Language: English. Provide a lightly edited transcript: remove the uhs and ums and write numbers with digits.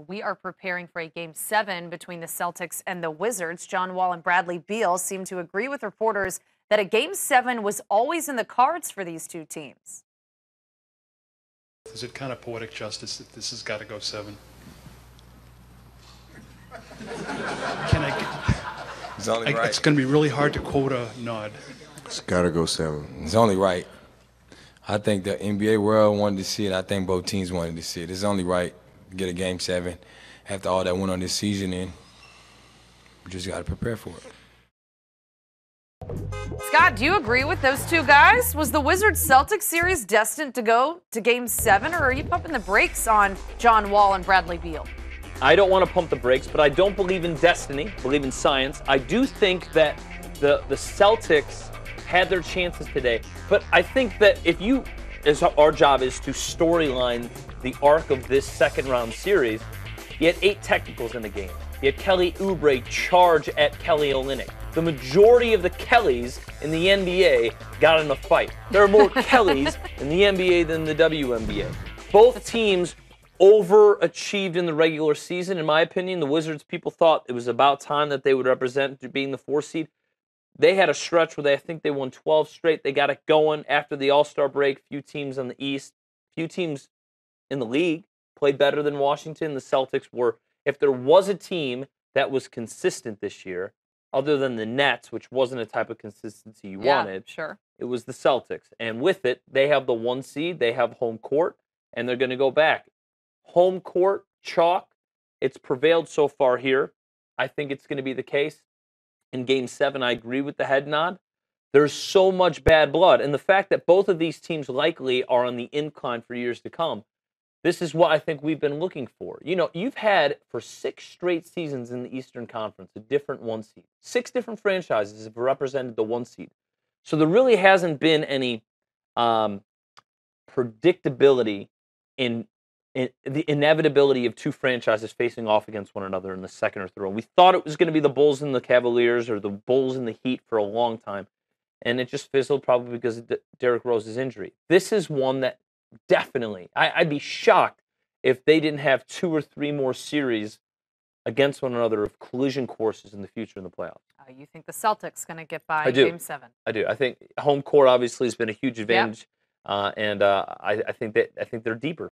We are preparing for a Game 7 between the Celtics and the Wizards. John Wall and Bradley Beal seem to agree with reporters that a Game 7 was always in the cards for these two teams. Is it kind of poetic justice that this has got to go 7? Can I? It's only right. It's going to be really hard to quote a nod. It's got to go 7. It's only right. I think the NBA world wanted to see it. I think both teams wanted to see it. It's only right to get a Game 7 after all that went on this season, and we just got to prepare for it. Scott, do you agree with those two guys? Was the Wizards-Celtics series destined to go to Game 7, or are you pumping the brakes on John Wall and Bradley Beal? I don't want to pump the brakes, but I don't believe in destiny, believe in science. I do think that the Celtics had their chances today, but I think that our job is to storyline the arc of this second-round series. You had 8 technicals in the game. You had Kelly Oubre charge at Kelly Olynyk. The majority of the Kellys in the NBA got in a fight. There are more Kellys in the NBA than the WNBA. Both teams overachieved in the regular season. In my opinion, the Wizards people thought it was about time that they would represent being the 4 seed. They had a stretch where I think they won 12 straight. They got it going after the All-Star break. Few teams on the East, few teams in the league played better than Washington. The Celtics were, if there was a team that was consistent this year, other than the Nets, which wasn't a type of consistency you wanted, sure, it was the Celtics. And with it, they have the 1 seed, they have home court, and they're going to go back. Home court, chalk, it's prevailed so far here. I think it's going to be the case. In Game 7, I agree with the head nod. There's so much bad blood. And the fact that both of these teams likely are on the incline for years to come, this is what I think we've been looking for. You know, you've had for 6 straight seasons in the Eastern Conference a different 1 seed. 6 different franchises have represented the 1 seed. So there really hasn't been any predictability in the inevitability of 2 franchises facing off against one another in the second or third. We thought it was going to be the Bulls and the Cavaliers or the Bulls and the Heat for a long time, and it just fizzled probably because of Derrick Rose's injury. This is one that definitely, I'd be shocked if they didn't have 2 or 3 more series against one another of collision courses in the future in the playoffs. You think the Celtics going to get by Game 7? I do. I think home court obviously has been a huge advantage, and I think they're deeper.